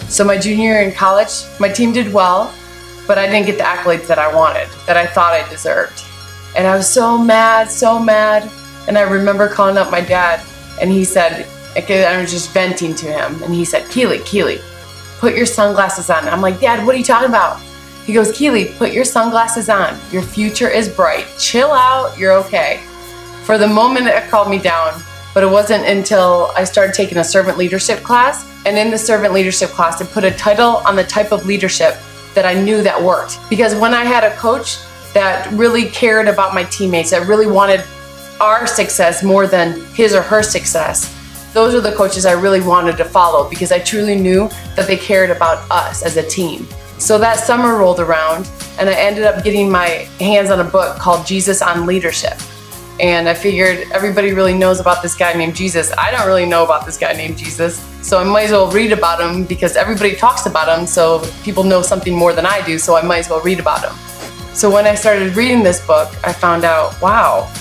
So my junior year in college, my team did well, but I didn't get the accolades that I wanted, that I thought I deserved. And I was so mad. And I remember calling up my dad, and he said, I was just venting to him, and he said, Keely, put your sunglasses on. I'm like, Dad, what are you talking about? He goes, Keely, put your sunglasses on. Your future is bright. Chill out, you're okay. For the moment, it calmed me down, but it wasn't until I started taking a servant leadership class, and in the servant leadership class, it put a title on the type of leadership that I knew that worked. Because when I had a coach that really cared about my teammates, that really wanted our success more than his or her success, those are the coaches I really wanted to follow, because I truly knew that they cared about us as a team. So that summer rolled around, and I ended up getting my hands on a book called Jesus on Leadership. And I figured everybody really knows about this guy named Jesus. I don't really know about this guy named Jesus, so I might as well read about him, because everybody talks about him, so people know something more than I do, so I might as well read about him. So when I started reading this book, I found out, wow,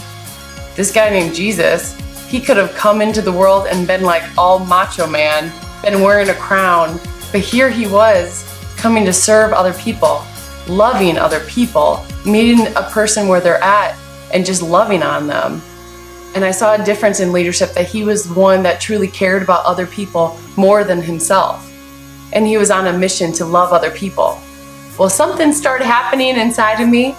this guy named Jesus, he could have come into the world and been like all macho man, been wearing a crown, but here he was coming to serve other people, loving other people, meeting a person where they're at and just loving on them. And I saw a difference in leadership, that he was one that truly cared about other people more than himself. And he was on a mission to love other people. Well, something started happening inside of me.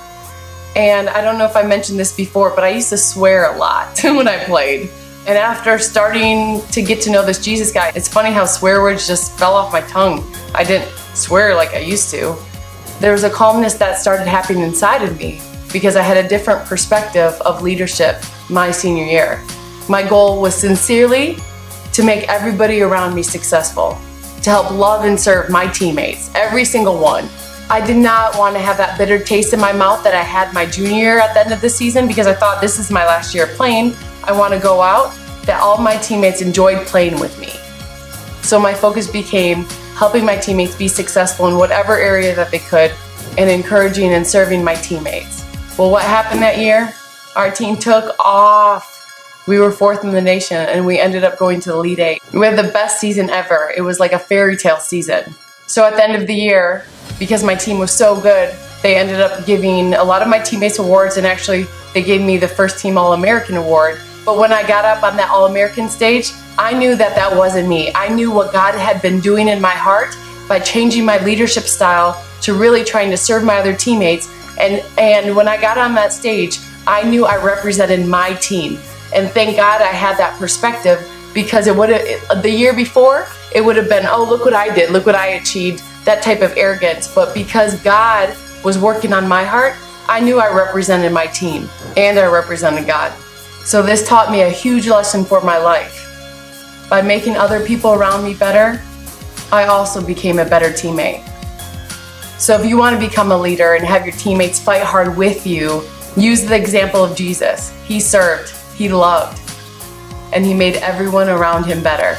And I don't know if I mentioned this before, but I used to swear a lot when I played. And after starting to get to know this Jesus guy, it's funny how swear words just fell off my tongue. I didn't swear like I used to. There was a calmness that started happening inside of me, because I had a different perspective of leadership my senior year. My goal was sincerely to make everybody around me successful, to help love and serve my teammates, every single one. I did not want to have that bitter taste in my mouth that I had my junior year at the end of the season, because I thought, this is my last year playing. I want to go out, that all my teammates enjoyed playing with me. So my focus became helping my teammates be successful in whatever area that they could, and encouraging and serving my teammates. Well, what happened that year? Our team took off. We were 4th in the nation, and we ended up going to the Elite 8. We had the best season ever. It was like a fairy tale season. So at the end of the year, because my team was so good, they ended up giving a lot of my teammates awards, and actually they gave me the first team All-American award. But when I got up on that All-American stage, I knew that that wasn't me. I knew what God had been doing in my heart by changing my leadership style to really trying to serve my other teammates. And when I got on that stage, I knew I represented my team. And thank God I had that perspective, because the year before, it would have been, oh, look what I did, look what I achieved, that type of arrogance. But because God was working on my heart, I knew I represented my team, and I represented God. So this taught me a huge lesson for my life. By making other people around me better, I also became a better teammate. So if you want to become a leader and have your teammates fight hard with you, use the example of Jesus. He served, he loved, and he made everyone around him better.